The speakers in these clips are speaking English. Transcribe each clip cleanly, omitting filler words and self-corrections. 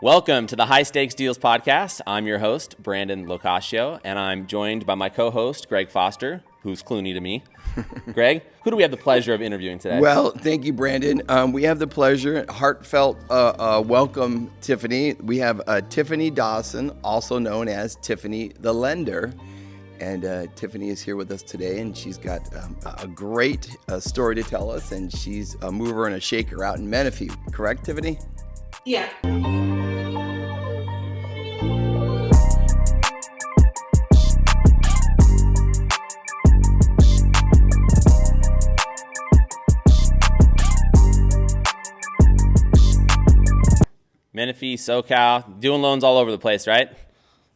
Welcome to the High Stakes Deals podcast. I'm your host, Brandon Locascio, and I'm joined by my co-host, Greg Foster, who's Clooney to me. Greg, who do we have the pleasure of interviewing today? Well, thank you, Brandon. We have the pleasure, heartfelt welcome, Tiffany. We have Tiffany Dawson, also known as Tiffany the Lender. And Tiffany is here with us today, and she's got a great story to tell us, and she's a mover and a shaker out in Menifee. Correct, Tiffany? Yeah. Menifee, SoCal, doing loans all over the place, right?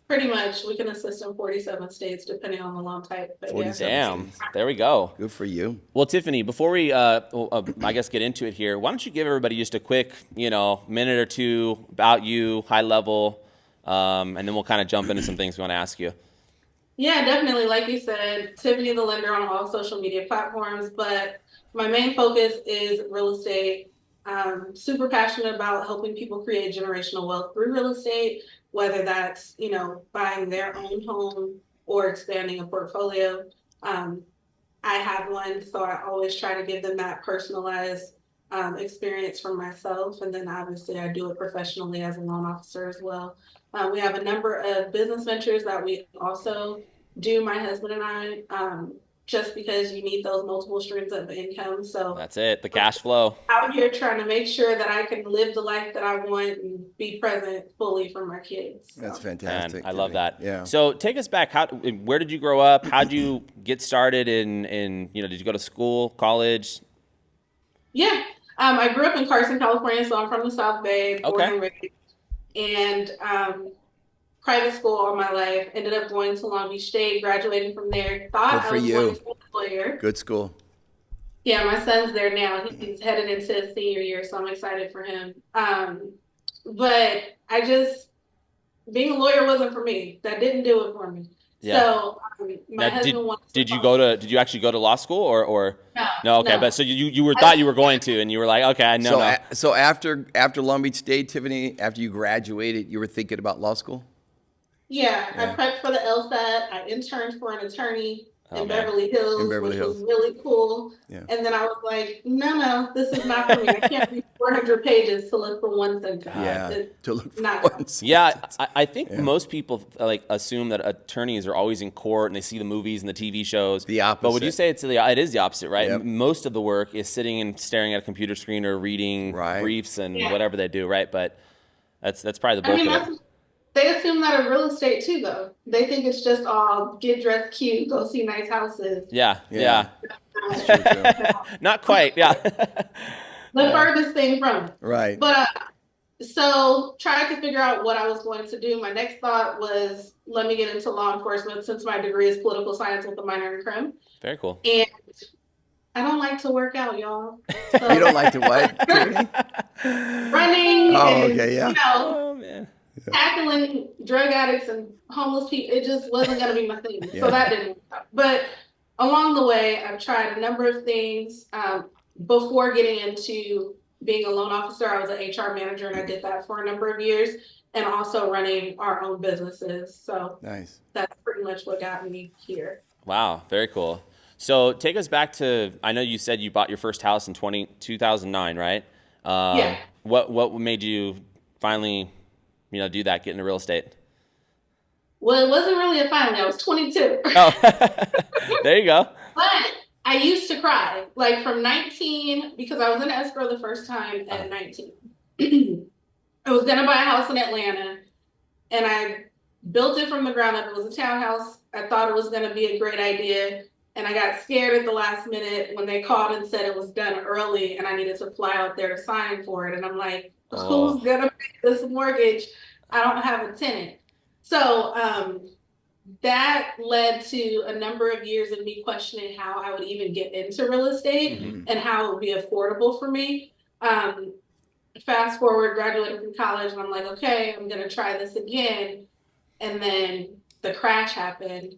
Pretty much. We can assist in 47 states, depending on the loan type. But yeah. Damn, there we go. Good for you. Well, Tiffany, before we, I guess, get into it here, why don't you give everybody just a quick, minute or two about you, high level, and then we'll kind of jump into some things we want to ask you. Yeah, definitely. Like you said, Tiffany the Lender on all social media platforms, but my main focus is real estate. Super passionate about helping people create generational wealth through real estate, whether that's, buying their own home or expanding a portfolio. I have one, so I always try to give them that personalized experience from myself. And then obviously I do it professionally as a loan officer as well. We have a number of business ventures that we also do, my husband and I, just because you need those multiple streams of income. So that's it, the cash flow. Out here trying to make sure that I can live the life that I want and be present fully for my kids. So. That's fantastic. Man, I love that. Yeah. So take us back. Where did you grow up? How did you get started in did you go to school, college? Yeah. I grew up in Carson, California, so I'm from the South Bay, born and raised. And private school all my life. Ended up going to Long Beach State, graduating from there. Thought I was going to be a lawyer. Good school. Yeah, my son's there now. He's headed into his senior year, so I'm excited for him. But being a lawyer wasn't for me. That didn't do it for me. Yeah. So my husband wants to. Did you actually go to law school or? No. Okay, but so you thought you were going to, and you were like, okay, no. So after Long Beach State, Tiffany, after you graduated, you were thinking about law school? Yeah, I prepped for the LSAT. I interned for an attorney in Beverly Hills, which was really cool. Yeah. And then I was like, no, this is not for me. I can't read 400 pages to look for one sentence. Yeah, to look for one sentence. Yeah, I think most people assume that attorneys are always in court and they see the movies and the TV shows. The opposite. But would you say it is the opposite, right? Yep. Most of the work is sitting and staring at a computer screen or reading briefs and whatever they do, right? But that's probably the bulk of it. They assume that of real estate too, though. They think it's just all get dressed cute, go see nice houses. Yeah. That's true too. Not quite, yeah. The furthest thing from it. Right. But so tried to figure out what I was going to do. My next thought was, let me get into law enforcement since my degree is political science with a minor in crim. Very cool. And I don't like to work out, y'all. So, you don't like to what? Running. Oh, okay, yeah. Oh, man. Tackling drug addicts and homeless people, it just wasn't going to be my thing. Yeah. So that didn't work out. But along the way, I've tried a number of things. Before getting into being a loan officer, I was an HR manager, and I did that for a number of years, and also running our own businesses. So nice. That's pretty much what got me here. Wow, very cool. So take us back to, I know you said you bought your first house in 2009, right? Yeah. What made you finally do that, get into real estate? Well, it wasn't really a finally. I was 22. Oh, there you go. But I used to cry, like from 19, because I was in escrow the first time at 19. I was going to buy a house in Atlanta, and I built it from the ground up. It was a townhouse. I thought it was going to be a great idea, and I got scared at the last minute when they called and said it was done early, and I needed to fly out there to sign for it. And I'm like, who's going to pay this mortgage? I don't have a tenant. So that led to a number of years of me questioning how I would even get into real estate and how it would be affordable for me. Fast forward, graduated from college, and I'm like, okay, I'm going to try this again. And then the crash happened,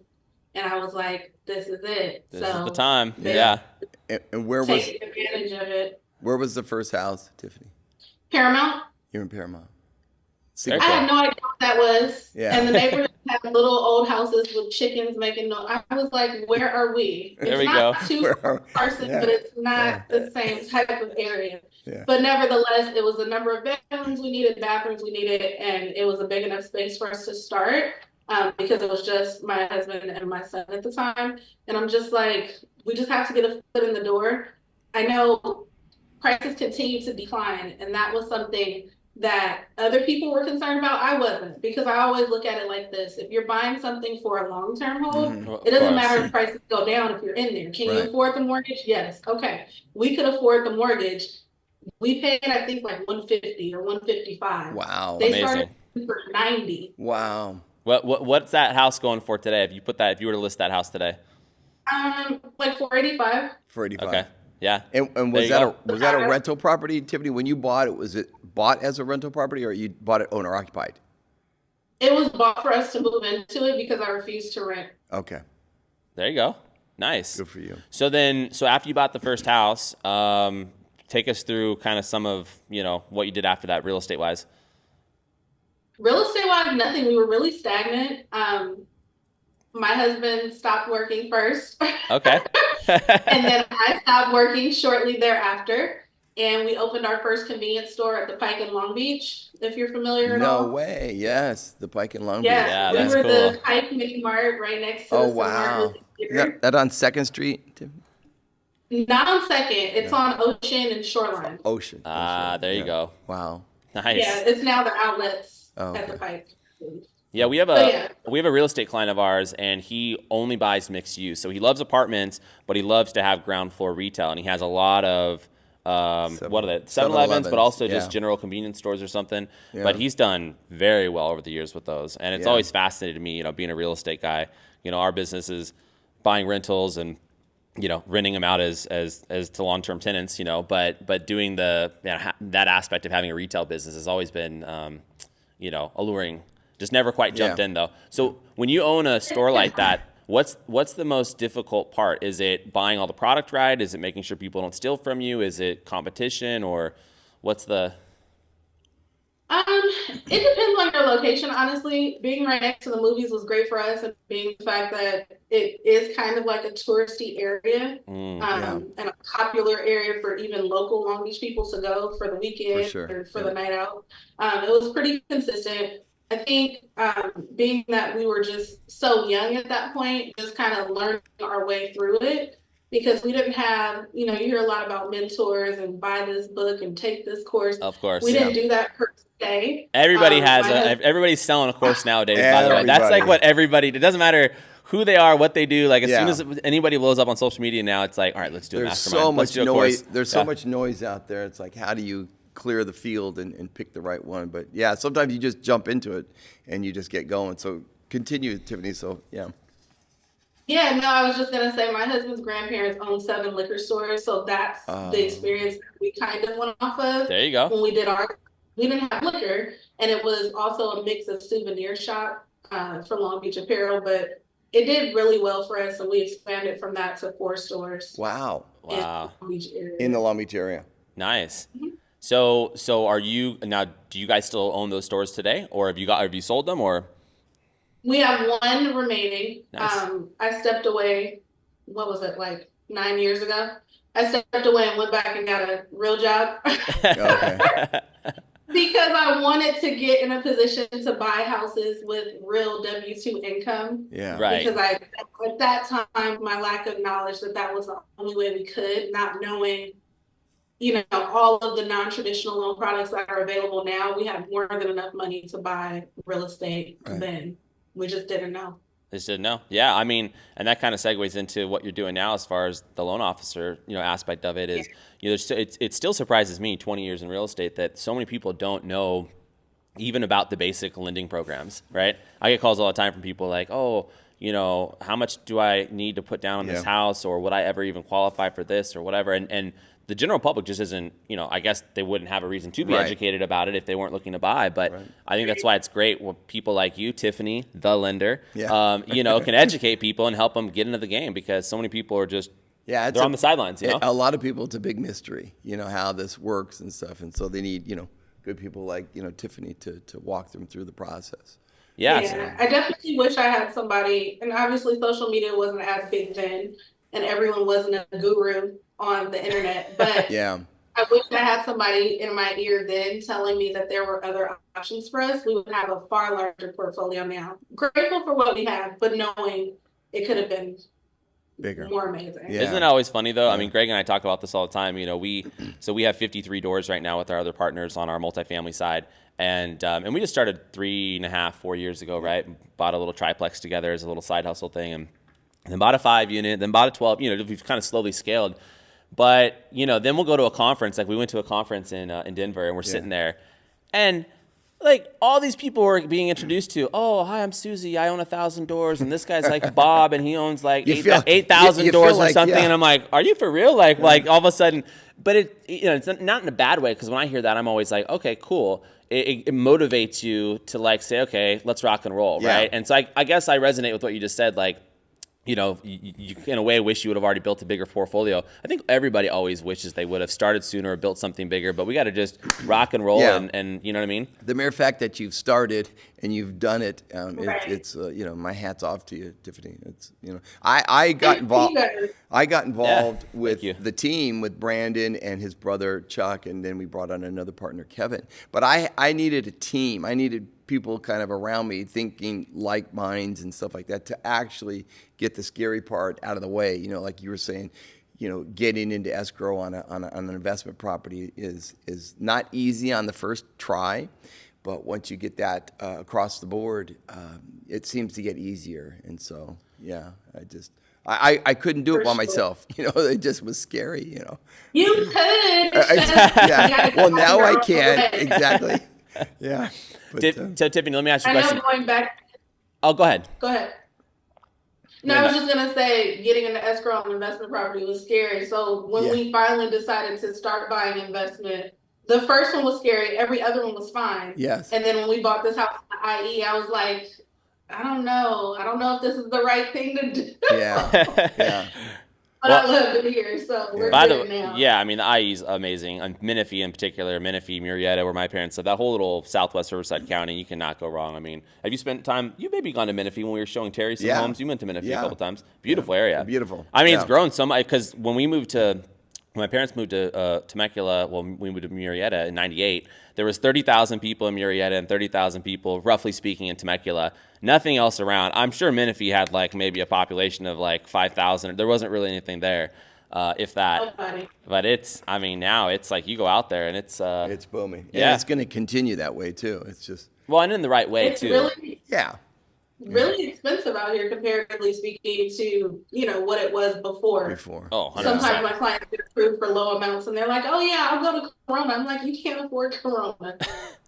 and I was like, this is it. This is the time. Yeah. And where taking advantage of it. Where was the first house, Tiffany? Paramount. You're in Paramount. Very I cool. had no idea what that was. Yeah. And the neighborhood had little old houses with chickens making noise. I was like, where are we? There It's we not go. too Carson, Yeah. but it's not Yeah. the same type of area. Yeah. But nevertheless, it was a number of bedrooms we needed, bathrooms we needed, and it was a big enough space for us to start because it was just my husband and my son at the time. And I'm just like, we just have to get a foot in the door. I know prices continue to decline, and that was something that other people were concerned about. I wasn't, because I always look at it like this: if you're buying something for a long-term hold, Well, of it doesn't course. matter if prices go down if you're in there. Can you Right. afford the mortgage? Yes. Okay. We could afford the mortgage. We paid, I think, like 150 or 155. Wow. They Amazing. started for 90. Wow. What's that house going for today? If you were to list that house today? Like 485. For 85. Okay. Yeah. And There was you that go. was that a rental property, Tiffany? When you bought it, was it bought as a rental property, or you bought it owner occupied? It was bought for us to move into it because I refused to rent. Okay. There you go. Nice. Good for you. So after you bought the first house, take us through kind of some of, what you did after that real estate wise. Real estate wise, nothing. We were really stagnant. My husband stopped working first. Okay. And then I stopped working shortly thereafter. And we opened our first convenience store at the Pike in Long Beach, if you're familiar at all. No way. Yes, the Pike and Long Yeah, Yeah, we that's were cool. the Pike Mini Mart right next to Beach. Oh the Silver wow. Movie Is Theater. that on Second Street? Tiffany? Not on Second. It's on Ocean and Shoreline. Ocean. There you Yeah. go. Wow. Nice. Yeah, it's now the outlets Oh, at okay. the Pike. Yeah, we have yeah. a real estate client of ours, and he only buys mixed use. So he loves apartments, but he loves to have ground floor retail, and he has a lot of what are they? 7-Elevens, but also just yeah. general convenience stores or something. Yeah. But he's done very well over the years with those, and it's Yeah. always fascinated me. Being a real estate guy, our business is buying rentals and renting them out as to long-term tenants. But doing that aspect of having a retail business has always been alluring. Just never quite jumped Yeah. in though. So when you own a store like that, what's the most difficult part? Is it buying all the product right? Is it making sure people don't steal from you? Is it competition, or what's the? It depends on your location, honestly. Being right next to the movies was great for us, and being the fact that it is kind of like a touristy area, and a popular area for even local Long Beach people to go for the weekend For sure. or for Yeah. the night out. It was pretty consistent. I think being that we were just so young at that point, just kind of learning our way through it, because we didn't have, you hear a lot about mentors and buy this book and take this course. Of course. We didn't do that per se. Everybody everybody's selling a course nowadays, by the way. That's like Everybody. what everybody, it doesn't matter who they are, what they do. Like as Yeah. soon as anybody blows up on social media now, it's like, all right, let's do a There's mastermind. so Let's much do a noise. course. There's so Yeah. much noise out there. It's like, how do you clear the field and pick the right one? But yeah, sometimes you just jump into it and you just get going. So continue, Tiffany. So yeah. Yeah, no, I was just gonna say my husband's grandparents owned 7 liquor stores, so that's the experience that we kind of went off of. There you go. When we didn't have liquor, and it was also a mix of souvenir shop for Long Beach Apparel, but it did really well for us, and we expanded from that to 4 stores Wow. in the Wow. Long Beach area. In the Long Beach area. Nice. So are you now? Do you guys still own those stores today, or have you sold them, or? We have 1 remaining. Nice. I stepped away, what was it, like 9 years ago? I stepped away and went back and got a real job Okay. because I wanted to get in a position to buy houses with real W-2 income. Yeah. Right. Because at that time, my lack of knowledge that was the only way we could, not knowing, all of the non-traditional loan products that are available now. We have more than enough money to buy real estate Right. then. We just didn't know. Just didn't know. Yeah, I mean, and that kind of segues into what you're doing now as far as the loan officer, aspect of it is, it still surprises me 20 years in real estate that so many people don't know even about the basic lending programs, right? I get calls all the time from people like, oh, how much do I need to put down on this Yeah. house, or would I ever even qualify for this or whatever? And the general public just isn't, I guess they wouldn't have a reason to be Right. educated about it if they weren't looking to buy. But I think that's why it's great when people like you, Tiffany the Lender, Yeah. can educate people and help them get into the game, because so many people are just, Yeah. they're on the sidelines, A lot of people, it's a big mystery, how this works and stuff. And so they need, good people like, Tiffany to walk them through the process. Yeah, I definitely wish I had somebody, and obviously social media wasn't as big then, and everyone wasn't a guru on the internet, but Yeah. I wish I had somebody in my ear then telling me that there were other options for us. We would have a far larger portfolio now. Grateful for what we have, but knowing it could have been Bigger, more amazing. Yeah. Isn't it always funny though? I mean, Greg and I talk about this all the time. We have 53 doors right now with our other partners on our multifamily side, and we just started 3.5, 4 years ago, right? Bought a little triplex together as a little side hustle thing, and then bought a 5-unit, then bought a 12. We've kind of slowly scaled, but then we'll go to a conference. Like we went to a conference in Denver, and we're sitting there, and like all these people were being introduced to, oh, hi, I'm Susie. I own 1,000 doors, and this guy's like Bob, and he owns like 8,000 doors or something. And I'm like, are you for real? Like all of a sudden, but it's not in a bad way, because when I hear that, I'm always like, okay, cool. It motivates you to like say, okay, let's rock and roll, right? And so I guess I resonate with what you just said, like. You in a way wish you would have already built a bigger portfolio. I think everybody always wishes they would have started sooner or built something bigger, but we got to just rock and roll and you know what I mean? The mere fact that you've started and you've done it, it's my hat's off to you, Tiffany. It's I got involved. I got involved with the team with Brandon and his brother Chuck, and then we brought on another partner, Kevin. But I needed a team. I needed people kind of around me thinking like minds and stuff like that to actually get the scary part out of the way. Like you were saying, getting into escrow on an investment property is not easy on the first try, but once you get that across the board, it seems to get easier. And so, I couldn't do it by myself. It just was scary. You could. Well, now I can. Exactly. Yeah. But, so Tiffany, let me ask you a question. Going back. Oh, go ahead. Go ahead. No, I was just gonna say, getting into escrow on investment property was scary. So when we finally decided to start buying investment, the first one was scary. Every other one was fine. Yes. And then when we bought this house in IE, I was like, I don't know if this is the right thing to do. Yeah. But I love it here, so we're good now. Yeah, I mean, the IE's amazing. And Menifee in particular, Menifee, Murrieta, where my parents live, that whole little southwest Riverside County, you cannot go wrong. I mean, have you spent time, you've maybe gone to Menifee when we were showing Terry some homes. You went to Menifee a couple times. Beautiful area. Beautiful. I mean, it's grown so much, because when my parents moved to Temecula, we moved to Murrieta in 98, there was 30,000 people in Murrieta and 30,000 people, roughly speaking, in Temecula. Nothing else around. I'm sure Menifee had like maybe a population of like 5,000. There wasn't really anything there, if that. Oh, but now it's like you go out there and it's booming. Yeah, and it's going to continue that way too. It's just and in the right way too. Really expensive out here, comparatively speaking to what it was before. Oh, 100%. Sometimes my clients get approved for low amounts, and they're like, "Oh yeah, I'll go to Corona." I'm like, "You can't afford Corona."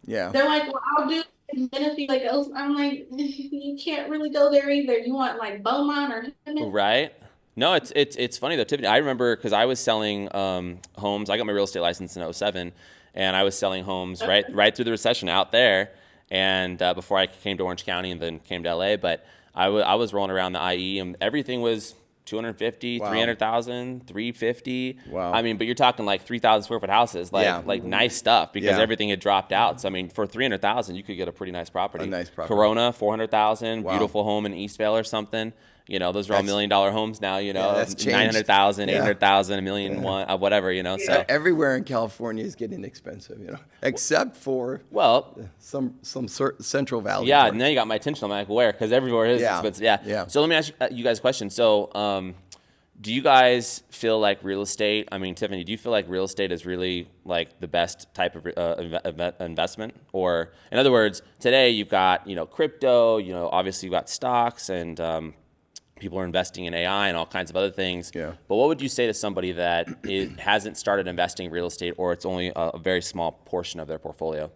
Yeah. They're like, "Well, I'll do Menifee like else." I'm like, "You can't really go there either. You want like Beaumont or Hammond?" Right. No, it's funny though, Tiffany. I remember because I was selling homes. I got my real estate license in 2007, and I was selling homes right through the recession out there. And before I came to Orange County and then came to LA, but I was rolling around the IE and everything was 250, 300,000, 350. Wow. I mean, but you're talking like 3,000 square foot houses, like nice stuff, because everything had dropped out. So I mean, for 300,000, you could get a pretty nice property. A nice property. Corona, 400,000, beautiful home in Eastvale or something. Those are all $1 million homes now, that's changed. 900,000, 800,000, $1 million, whatever, So everywhere in California is getting expensive, except for some Central Valley. Yeah, parts. and then you got my attention. I'm like, where? Because everywhere is expensive. Yeah. So let me ask you guys a question. So, do you guys feel like real estate? I mean, Tiffany, do you feel like real estate is really like the best type of investment? Or, in other words, today you've got crypto. Obviously you've got stocks and people are investing in AI and all kinds of other things. Yeah. But what would you say to somebody that hasn't started investing in real estate, or it's only a very small portion of their portfolio?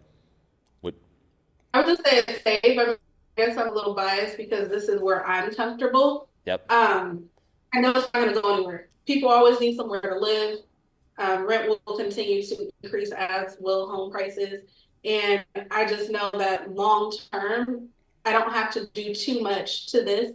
I would just say it's safe. I guess I'm a little biased because this is where I'm comfortable. Yep. I know it's not going to go anywhere. People always need somewhere to live. Rent will continue to increase, as will home prices. And I just know that long term, I don't have to do too much to this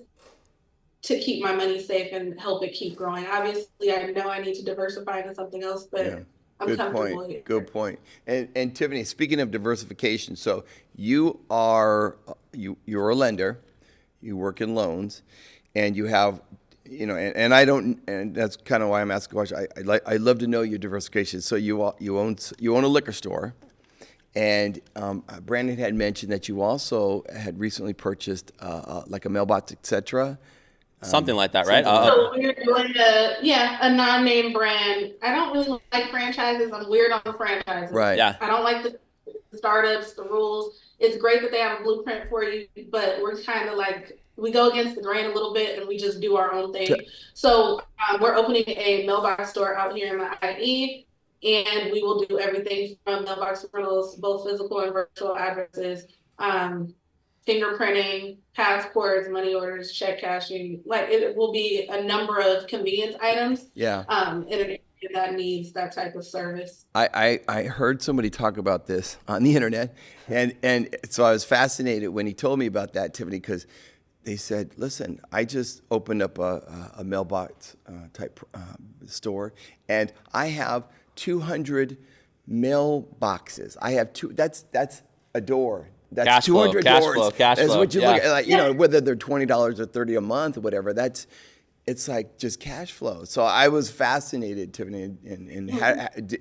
to keep my money safe and help it keep growing. Obviously, I know I need to diversify into something else, but I'm Good comfortable point. here. Good point. And Tiffany, speaking of diversification, so you're a lender, you work in loans, and you have, and I don't, and that's kind of why I'm asking the question. I love to know your diversification. So you own a liquor store, and Brandon had mentioned that you also had recently purchased like a mailbox, etc. Something like that, right? So we're doing a non-name brand. I don't really like franchises. I'm weird on franchises. Right. Yeah. I don't like the startups, the rules. It's great that they have a blueprint for you, but we're kind of like, we go against the grain a little bit and we just do our own thing. So we're opening a mailbox store out here in the IE, and we will do everything from mailbox rentals, both physical and virtual addresses, fingerprinting, passports, money orders, check cashing. Like, it will be a number of convenience items. Yeah. In an area that needs that type of service. I heard somebody talk about this on the internet, and so I was fascinated when he told me about that, Tiffany, because they said, listen, I just opened up a mailbox type store, and I have 200 mailboxes. I have that's a door. That's Cash 200 flow, doors. cash That's flow. what you Yeah. look at, like, whether they're $20 or $30 a month or whatever. It's like just cash flow. So I was fascinated, Tiffany. And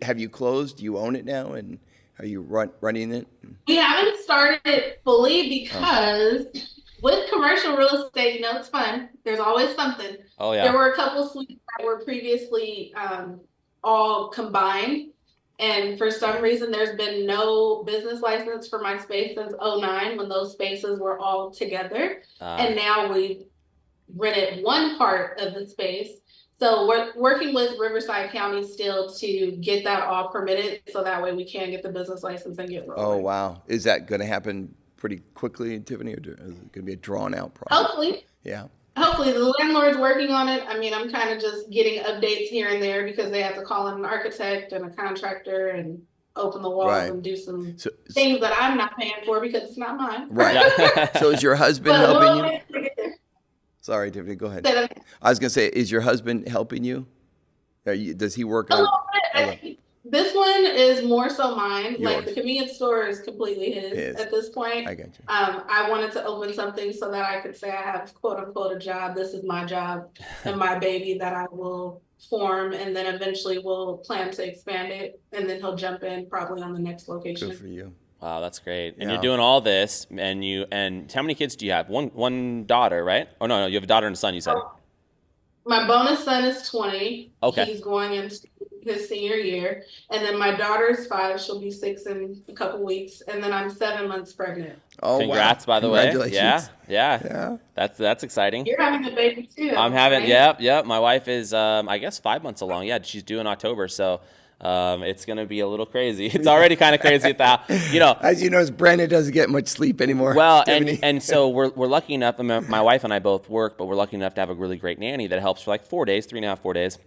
have you closed? Do you own it now? And are you running it? We haven't started fully because with commercial real estate, it's fun. There's always something. Oh, yeah. There were a couple suites that were previously all combined. And for some reason, there's been no business license for my space since 2009 when those spaces were all together. And now we rented one part of the space. So we're working with Riverside County still to get that all permitted so that way we can get the business license and get rolling. Oh, wow. Is that going to happen pretty quickly, Tiffany, or is it going to be a drawn-out process? Hopefully. Yeah. Hopefully. The landlord's working on it. I mean, I'm kind of just getting updates here and there because they have to call in an architect and a contractor and open the walls Right. and do some things that I'm not paying for because it's not mine. Right. So is your husband But helping you? Sorry, Tiffany, go ahead. I was going to say, is your husband helping you? Does he work on it? This one is more so mine. Yours. Like, the convenience store is completely his at this point. I got you. I wanted to open something so that I could say I have quote unquote a job. This is my job and my baby that I will form, and then eventually we'll plan to expand it, and then he'll jump in probably on the next location. Good for you. Wow, that's great. And Yeah. you're doing all this, and how many kids do you have? One daughter, right? Oh no, you have a daughter and a son. You said. My bonus son is 20. Okay. He's going into his senior year. And then my daughter's 5. She'll be 6 in a couple weeks. And then I'm 7 months pregnant. Oh, Congrats, wow. by the way. Congratulations. Yeah. That's exciting. You're having a baby too. I'm having, right? yep. My wife is, I guess 5 months along. Yeah, she's due in October. So it's going to be a little crazy. It's already kind of crazy at that. As you know, Brandon doesn't get much sleep anymore. Well, Tiffany. and so we're lucky enough. My wife and I both work, but we're lucky enough to have a really great nanny that helps for like 4 days, 3.5, 4 days.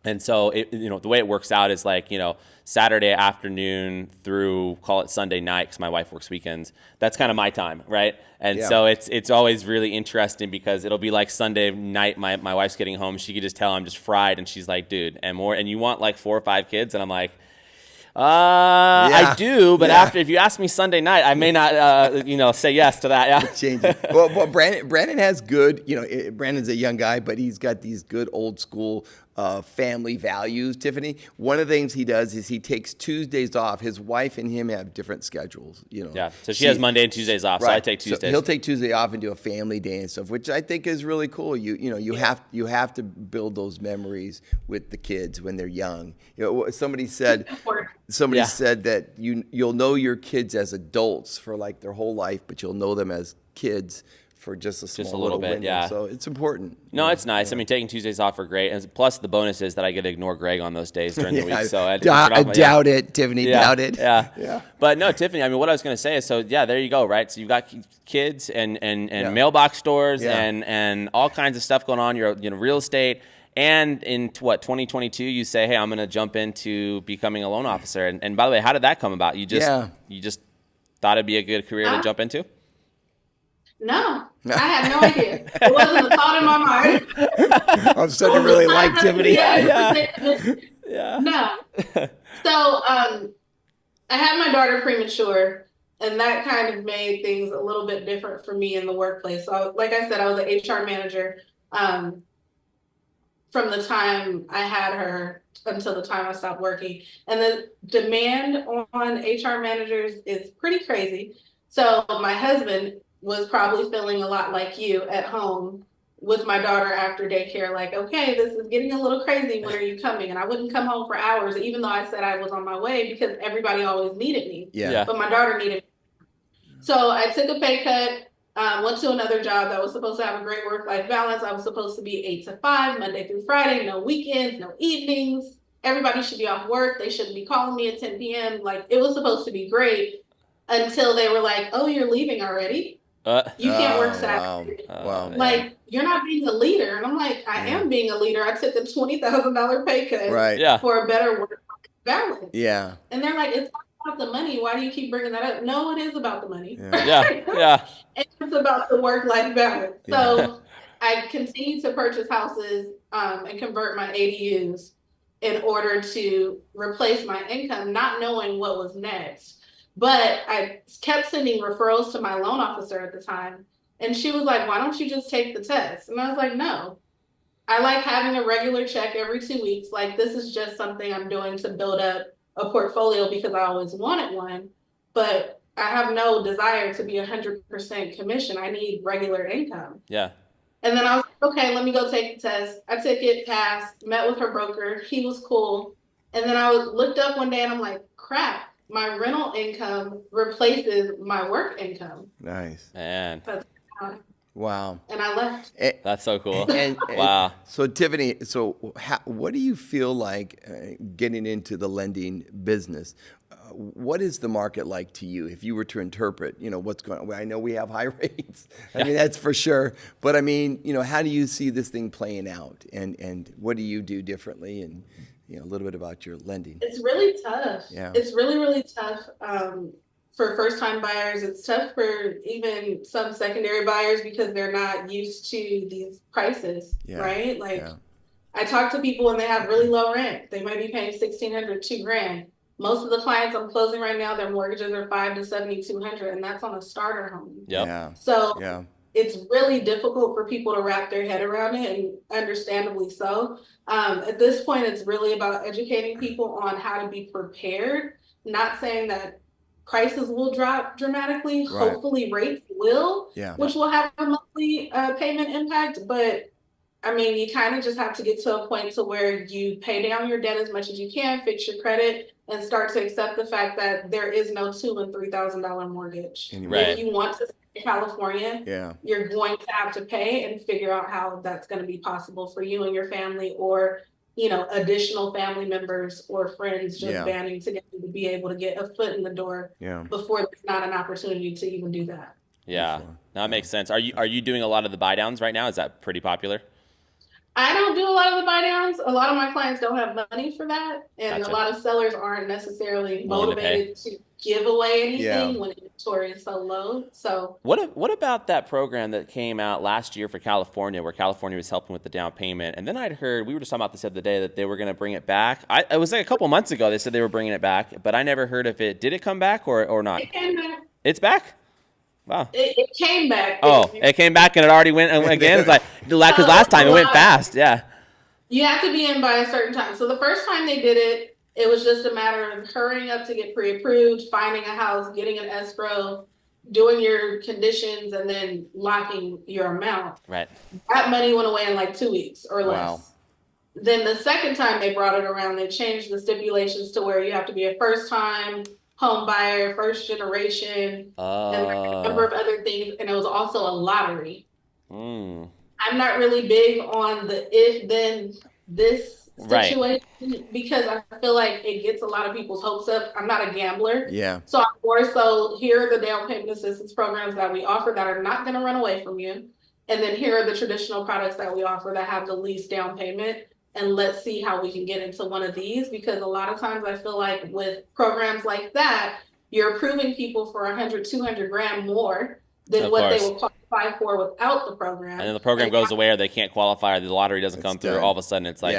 And so the way it works out is like, Saturday afternoon through, call it Sunday night, because my wife works weekends. That's kind of my time, right? And so it's always really interesting because it'll be like Sunday night, my wife's getting home. She could just tell I'm just fried, and she's like, dude, and you want like 4 or 5 kids? And I'm like, I do, but after, if you ask me Sunday night, I may not, say yes to that. Yeah. Changing. Well, Brandon has good, Brandon's a young guy, but he's got these good old school family values, Tiffany. One of the things he does is he takes Tuesdays off. His wife and him have different schedules, Yeah. So she has Monday and Tuesdays off, so I take Tuesdays. So he'll take Tuesday off and do a family day and stuff, which I think is really cool. You have to build those memories with the kids when they're young. Somebody said said that you'll know your kids as adults for like their whole life, but you'll know them as kids for just a little bit, window. Yeah. So it's important. No, it's nice. Yeah. I mean, taking Tuesdays off are great, and plus the bonus is that I get to ignore Greg on those days during the week. So I doubt it, Tiffany. Doubt it. Yeah. But no, Tiffany. I mean, what I was going to say is, so there you go, right? So you've got kids and mailbox stores and all kinds of stuff going on. You're real estate. And in 2022, you say, hey, I'm going to jump into becoming a loan officer. And by the way, how did that come about? You just thought it'd be a good career to jump into? No, I had no idea. It wasn't a thought in my mind. I'm starting to really like Tiffany. Yeah. No. So I had my daughter premature, and that kind of made things a little bit different for me in the workplace. So, like I said, I was an HR manager um, from the time I had her until the time I stopped working. And the demand on HR managers is pretty crazy. So, my husband was probably feeling a lot like you at home with my daughter after daycare, like, okay, this is getting a little crazy. When are you coming? And I wouldn't come home for hours, even though I said I was on my way because everybody always needed me. Yeah. But my daughter needed me. So I took a pay cut, went to another job that was supposed to have a great work-life balance. I was supposed to be 8 to 5, Monday through Friday, no weekends, no evenings. Everybody should be off work. They shouldn't be calling me at 10 p.m. Like, it was supposed to be great until they were like, oh, you're leaving already? You can't work Saturday. Wow. Like, you're not being a leader. And I'm like, I am being a leader. I took a $20,000 pay cut Right. for a better work balance. Yeah. And they're like, it's not about the money. Why do you keep bringing that up? No, it is about the money. Yeah. It's about the work-life balance. So I continue to purchase houses and convert my ADUs in order to replace my income, not knowing what was next. But I kept sending referrals to my loan officer at the time. And she was like, why don't you just take the test? And I was like, no. I like having a regular check every 2 weeks. Like, this is just something I'm doing to build up a portfolio because I always wanted one. But I have no desire to be 100% commission. I need regular income. Yeah. And then I was like, okay, let me go take the test. I took it, passed, met with her broker. He was cool. And then I looked up one day and I'm like, crap, my rental income replaces my work income. Nice. Man. Wow. And I left. That's so cool. Wow. So Tiffany, what do you feel like getting into the lending business? What is the market like to you? If you were to interpret, what's going on? Well, I know we have high rates. I mean, that's for sure. But I mean, how do you see this thing playing out? And what do you do differently? And, a little bit about your lending. It's really tough. Yeah. It's really, really tough. For first-time buyers, it's tough for even some secondary buyers because they're not used to these prices, right? Like, I talk to people and they have really low rent. They might be paying $1,600, $2,000. Most of the clients I'm closing right now, their mortgages are $500 to $7,200, and that's on a starter home. Yeah. So it's really difficult for people to wrap their head around it, and understandably so. At this point, it's really about educating people on how to be prepared. Not saying that prices will drop dramatically. Right. Hopefully rates will, which will have a monthly payment impact. But I mean, you kind of just have to get to a point to where you pay down your debt as much as you can, fix your credit, and start to accept the fact that there is no $2,000 and $3,000 mortgage. Right. If you want to stay in California, you're going to have to pay and figure out how that's going to be possible for you and your family, or additional family members or friends just banding together to be able to get a foot in the door before there's not an opportunity to even do that. Yeah, that makes sense. Are you doing a lot of the buy downs right now? Is that pretty popular? I don't do a lot of the buy downs. A lot of my clients don't have money for that. And a lot of sellers aren't necessarily motivated to give away anything when inventory is so low. So what about that program that came out last year for California, where California was helping with the down payment? And then I'd heard, we were just talking about this the other day, that they were going to bring it back. It was like a couple months ago they said they were bringing it back, but I never heard if it. Did it come back or not? It came back. It's back? Wow. It came back. It came back and it already went again? It's like, because last time it went fast. Yeah. You have to be in by a certain time. So the first time they did it, it was just a matter of hurrying up to get pre-approved, finding a house, getting an escrow, doing your conditions, and then locking your amount. Right. That money went away in like 2 weeks or less. Then the second time they brought it around, they changed the stipulations to where you have to be a first-time home buyer, first generation, and like a number of other things. And it was also a lottery. I'm not really big on the if then this situation because I feel like it gets a lot of people's hopes up. I'm not a gambler. So I'm more so, here are the down payment assistance programs that we offer that are not going to run away from you. And then here are the traditional products that we offer that have the least down payment. And let's see how we can get into one of these, because a lot of times I feel like with programs like that, you're approving people for 100, 200 grand more than what they would qualify for without the program. And then the program goes away, or they can't qualify, or the lottery doesn't come through. All of a sudden it's like,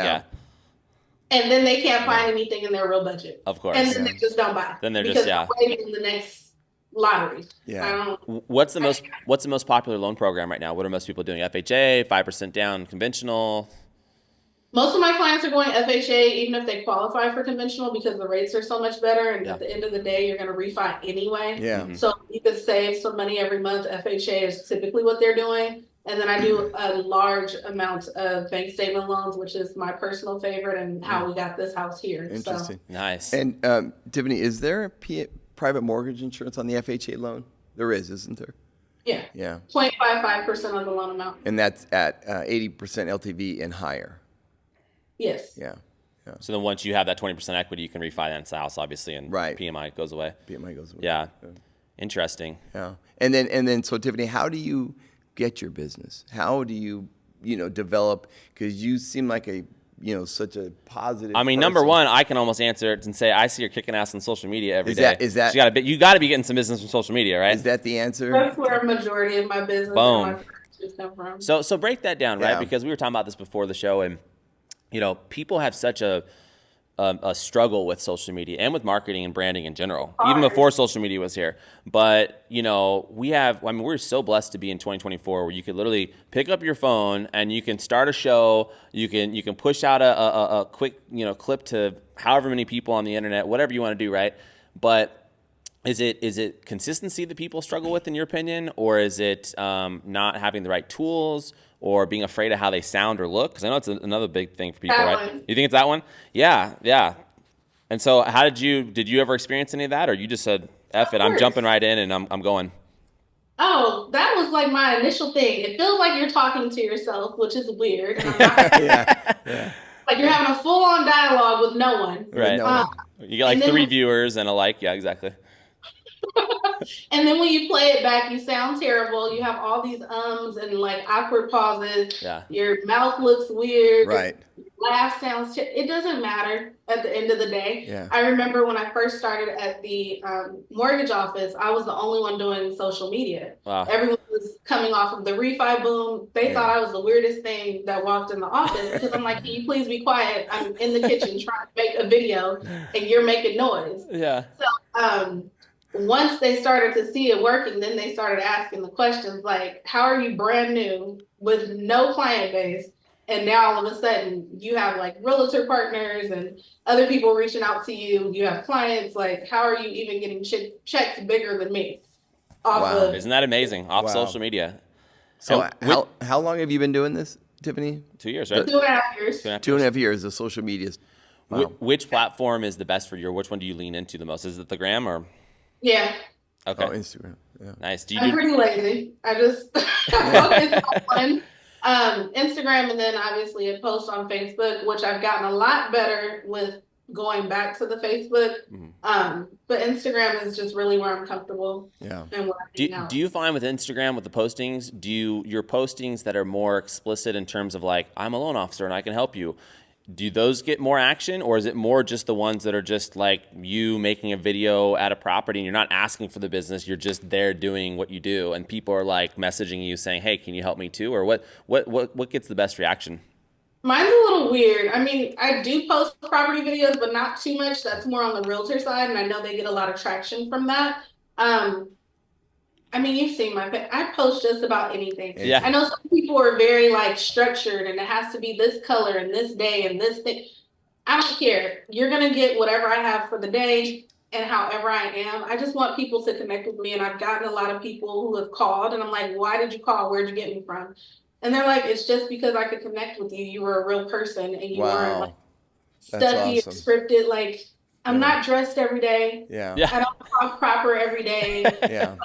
and then they can't find anything in their real budget. Of course. And then they just don't buy. Then they're because just, yeah. they're waiting in the next lottery. Yeah. What's the most popular loan program right now? What are most people doing? FHA, 5% down, conventional? Most of my clients are going FHA, even if they qualify for conventional, because the rates are so much better. And at the end of the day, you're going to refi anyway. Yeah. So you could save some money every month. FHA is typically what they're doing. And then I do a large amount of bank statement loans, which is my personal favorite and how we got this house here. Interesting. So. Nice. And Tiffany, is there a private mortgage insurance on the FHA loan? There is, isn't there? Yeah. Yeah. 0.55% of the loan amount. And that's at 80% LTV and higher. Yes. Yeah. So then once you have that 20% equity, you can refinance the house, obviously, and PMI goes away. PMI goes away. Yeah. Interesting. Yeah. And then, so Tiffany, how do you get your business? How do you, develop? Because you seem like such a positive. I mean, person. number one, I can almost answer it and say, I see her kicking ass on social media every day. Is that? So you got to be getting some business from social media, right? Is that the answer? That's where a majority of my business Boom. and my purchases come from. So break that down, right? Yeah. Because we were talking about this before the show, and people have such a struggle with social media and with marketing and branding in general, even before social media was here. But we're so blessed to be in 2024, where you could literally pick up your phone and you can start a show. You can push out a quick clip to however many people on the internet, whatever you want to do, right? But is it consistency that people struggle with, in your opinion, or is it not having the right tools, or being afraid of how they sound or look? Because I know it's another big thing for people, That right? one. You think it's that one? Yeah. And so how did you ever experience any of that, or you just said, F it, I'm jumping right in and I'm going? Oh, that was like my initial thing. It feels like you're talking to yourself, which is weird. And I'm not, Yeah. like you're having a full-on dialogue with no one. Right. You get like and then- 3 viewers and a like. Yeah, exactly. And then when you play it back, you sound terrible. You have all these ums and like awkward pauses. Yeah. Your mouth looks weird. Right. Your laugh sounds. It doesn't matter at the end of the day. Yeah. I remember when I first started at the mortgage office, I was the only one doing social media. Wow. Everyone was coming off of the refi boom. They thought I was the weirdest thing that walked in the office, because I'm like, can you please be quiet? I'm in the kitchen trying to make a video and you're making noise. Yeah. So once they started to see it working, then they started asking the questions like, how are you brand new with no client base? And now all of a sudden you have like realtor partners and other people reaching out to you. You have clients. Like, how are you even getting checks bigger than me? Wow. Isn't that amazing? Off Wow. social media. So how long have you been doing this, Tiffany? 2 years, right? 2.5 years. 2.5 years of social media. Wow. Which platform is the best for you? Or which one do you lean into the most? Is it the gram or? Yeah. Okay. Oh, Instagram. Yeah. Nice. I'm pretty lazy. I just focus on one. Instagram, and then obviously a post on Facebook, which I've gotten a lot better with going back to the Facebook. But Instagram is just really where I'm comfortable. Yeah. And where I hang out. Do you find with Instagram, with the postings, your postings that are more explicit in terms of like, I'm a loan officer and I can help you, do those get more action, or is it more just the ones that are just like you making a video at a property and you're not asking for the business, you're just there doing what you do, and people are like messaging you saying, hey, can you help me too? Or what gets the best reaction? Mine's a little weird. I mean, I do post property videos, but not too much. That's more on the realtor side, and I know they get a lot of traction from that. I mean, you've seen I post just about anything. Yeah. I know some people are very like structured and it has to be this color and this day and this thing. I don't care. You're going to get whatever I have for the day and however I am. I just want people to connect with me. And I've gotten a lot of people who have called and I'm like, why did you call? Where'd you get me from? And they're like, it's just because I could connect with you. You were a real person and you weren't like stuffy and scripted. Like, I'm not dressed every day. Yeah. I don't talk proper every day. Yeah.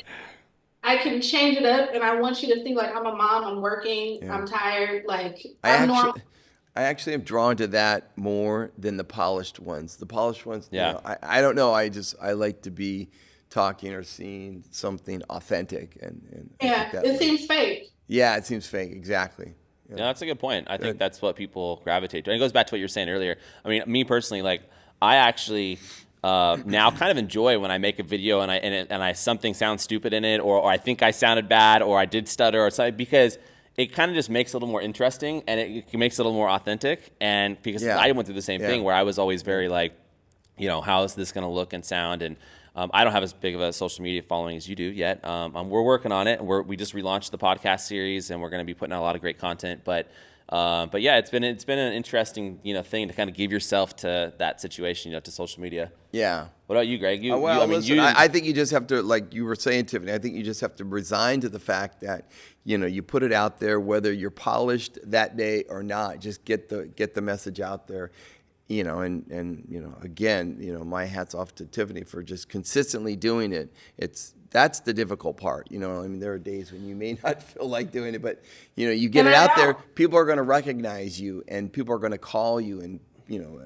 I can change it up, and I want you to think like I'm a mom, I'm working, I'm tired, like I'm normal. I actually am drawn to that more than the polished ones. The polished ones, I don't know. I like to be talking or seeing something authentic, and it seems fake. Yeah, it seems fake. Exactly. Yeah, that's a good point. I think that's what people gravitate to. And it goes back to what you were saying earlier. I mean, me personally, like I actually now kind of enjoy when I make a video and I something sounds stupid in it, or I think I sounded bad, or I did stutter or something, because it kind of just makes it a little more interesting, and it makes it a little more authentic. And because I went through the same thing where I was always very like, how is this going to look and sound? And I don't have as big of a social media following as you do yet. We're working on it. We just relaunched the podcast series, and we're going to be putting out a lot of great content. But yeah, it's been an interesting thing to kind of give yourself to that situation, to social media. Yeah. What about you, Greg? I think you just have to, like you were saying, Tiffany, I think you just have to resign to the fact that, you put it out there, whether you're polished that day or not, just get the message out there, again, my hat's off to Tiffany for just consistently doing it. That's the difficult part. There are days when you may not feel like doing it, but, you get it out there, people are going to recognize you and people are going to call you. And,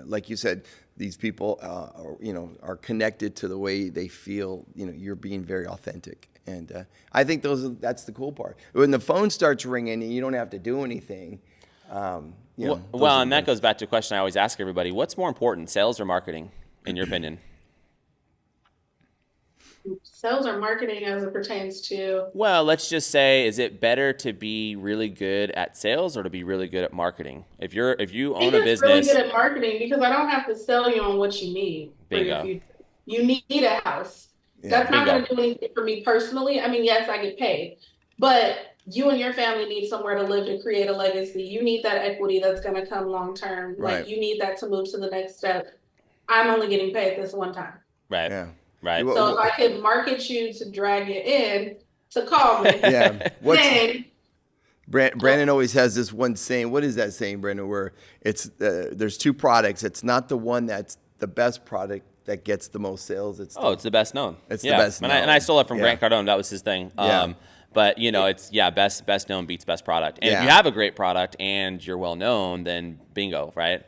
like you said, these people, are connected to the way they feel, you're being very authentic. And I think that's the cool part. When the phone starts ringing and you don't have to do anything. And that goes back to a question I always ask everybody. What's more important, sales or marketing, in your opinion? Sales or marketing as it pertains to? Well, let's just say, is it better to be really good at sales or to be really good at marketing? If you own a business, really good at marketing because I don't have to sell you on what you need. Bingo. You need a house. Yeah. That's not going to do anything for me personally. I mean, yes, I get paid, but you and your family need somewhere to live to create a legacy. You need that equity that's going to come long term. Right. Like you need that to move to the next step. I'm only getting paid this one time. Right. Yeah. Right. So if I could market you to drag you in to call me, then Brandon always has this one saying. What is that saying, Brandon? Where it's there's two products. It's not the one that's the best product that gets the most sales. It's the best known. It's the best known. And I stole it from Grant Cardone. That was his thing. But it's best known beats best product. And if you have a great product and you're well known, then bingo, right?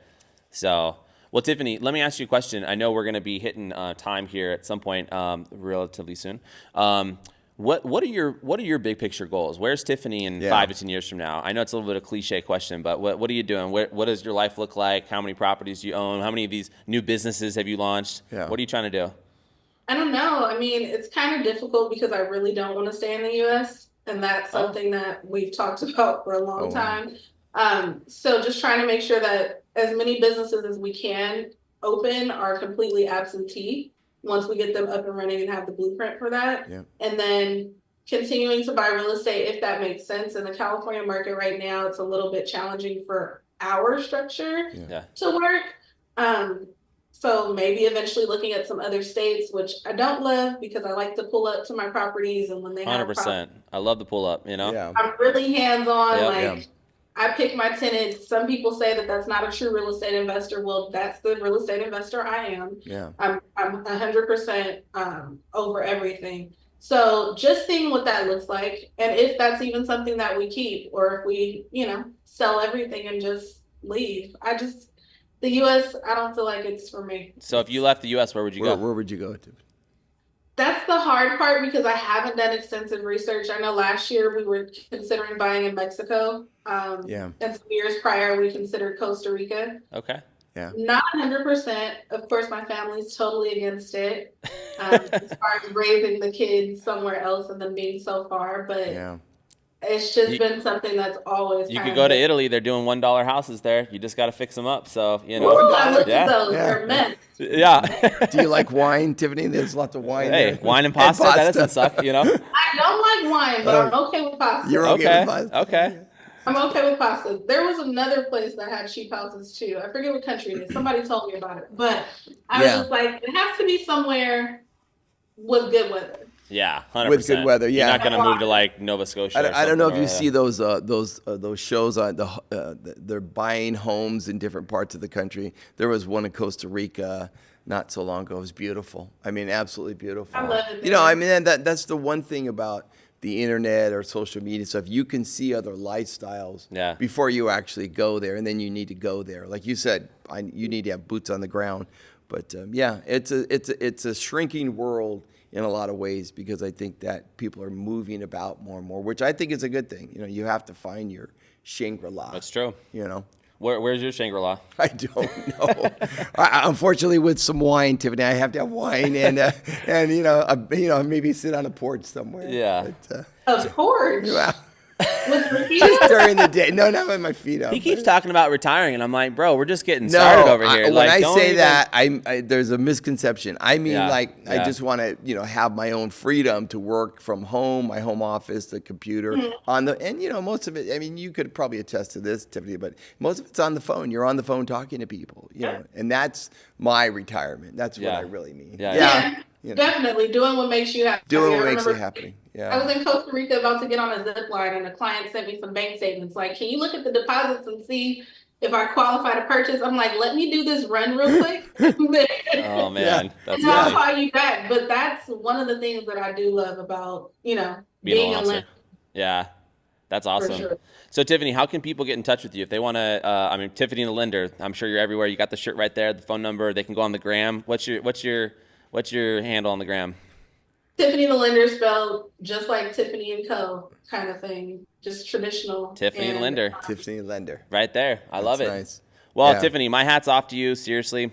So. Well, Tiffany, let me ask you a question. I know we're going to be hitting time here at some point, relatively soon. What are your big picture goals? Where's Tiffany in 5 to 10 years from now? I know it's a little bit of a cliche question, but what are you doing? What does your life look like? How many properties do you own? How many of these new businesses have you launched? Yeah. What are you trying to do? I don't know. I mean, it's kind of difficult because I really don't want to stay in the U.S. And that's something that we've talked about for a long time. So just trying to make sure that as many businesses as we can open are completely absentee once we get them up and running and have the blueprint for that. Yeah. And then continuing to buy real estate, if that makes sense. In the California market right now, it's a little bit challenging for our structure to work. So maybe eventually looking at some other states, which I don't love because I like to pull up to my properties. And when they have 100%. I love the pull up, I'm really hands-on. I pick my tenants. Some people say that that's not a true real estate investor. Well, that's the real estate investor I am. Yeah. I'm 100% over everything. So just seeing what that looks like, and if that's even something that we keep, or if we, sell everything and just leave. The U.S., I don't feel like it's for me. So if you left the U.S., where would you go? Where would you go to? That's the hard part because I haven't done extensive research. I know last year we were considering buying in Mexico. And some years prior, we considered Costa Rica. Okay. Yeah. Not 100%. Of course, my family's totally against it as far as raising the kids somewhere else and them being so far. But it's just been something that's always. You could go to Italy. They're doing $1 houses there. You just got to fix them up. So Ooh, I looked at those. They're meant. Yeah. Do you like wine, Tiffany? There's lots of wine. Hey, there. wine and pasta. That doesn't suck, I don't like wine, but I'm okay with pasta. You're okay with pasta? Okay. I'm okay with pasta. There was another place that had cheap houses too. I forget what country it is. Somebody told me about it. But I was just like, it has to be somewhere with good weather. Yeah, 100%. With good weather, You're not going to move to like Nova Scotia. I don't know if you see those shows on they're buying homes in different parts of the country. There was one in Costa Rica not so long ago. It was beautiful. I mean, absolutely beautiful. I love it. That's the one thing about the internet or social media stuff. You can see other lifestyles before you actually go there, and then you need to go there. Like you said, you need to have boots on the ground. But it's a shrinking world in a lot of ways because I think that people are moving about more and more, which I think is a good thing. You have to find your Shangri-La. That's true. Where's your Shangri-La? I don't know. Unfortunately, with some wine, Tiffany, I have to have wine and maybe sit on a porch somewhere. Yeah. A porch? Yeah. With your feet Just up? during the day. No, not with my feet up. He keeps talking about retiring, and I'm like, bro, we're just getting started over here. When Like, I don't say even- that, there's a misconception. I mean, Yeah, I yeah. just want to, have my own freedom to work from home, my home office, the computer and most of it. I mean, you could probably attest to this, Tiffany, but most of it's on the phone. You're on the phone talking to people, and that's my retirement. That's what Yeah. I really mean. Yeah. Definitely doing what makes you happy. Doing I what makes you remember happy. I Yeah. was in Costa Rica about to get on a zip line, and a client sent me some bank statements. Like, can you look at the deposits and see if I qualify to purchase? I'm like, let me do this run real quick. Oh man, that's And I'll funny. call you back. But that's one of the things that I do love about, Being being a a loan officer. lender. Yeah, that's awesome. sure. So Tiffany, how can people get in touch with you if they want to? Tiffany the Lender. I'm sure you're everywhere. You got the shirt right there, the phone number. They can go on the gram. What's your handle on the gram? Tiffany the Lender, spelled just like Tiffany and Co. kind of thing. Just traditional. Tiffany the And, Lender, Tiffany Lender. right there. I love it. That's nice. Well, Yeah. Tiffany, my hat's off to you. Seriously,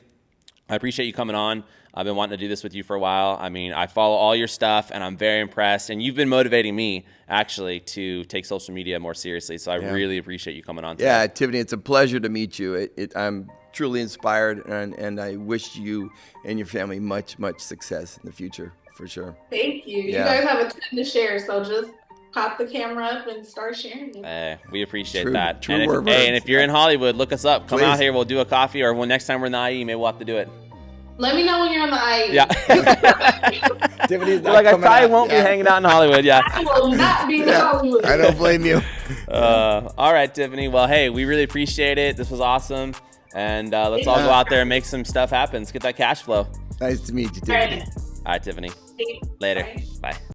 I appreciate you coming on. I've been wanting to do this with you for a while. I mean, I follow all your stuff, and I'm very impressed. And you've been motivating me, actually, to take social media more seriously. So I really appreciate you coming on today. Yeah, Tiffany, it's a pleasure to meet you. I'm truly inspired, and I wish you and your family much, much success in the future, for sure. Thank you. You Yeah. guys have a ton to share, so just pop the camera up and start sharing it. We appreciate True- that. true and, word and words. if you're in Hollywood, look us up. Come Please. out here. We'll do a coffee, or next time we're in the IE, maybe we'll have to do it. Let me know when you're on the IE. Yeah. Tiffany's Like, I probably won't be hanging out in Hollywood. Yeah. I will not be in Hollywood. I don't blame you. All right, Tiffany. Well, hey, we really appreciate it. This was awesome. And let's all go out there and make some stuff happen. Let's get that cash flow. Nice to meet you, All Tiffany. right. All right, Tiffany. Later. Bye. Bye.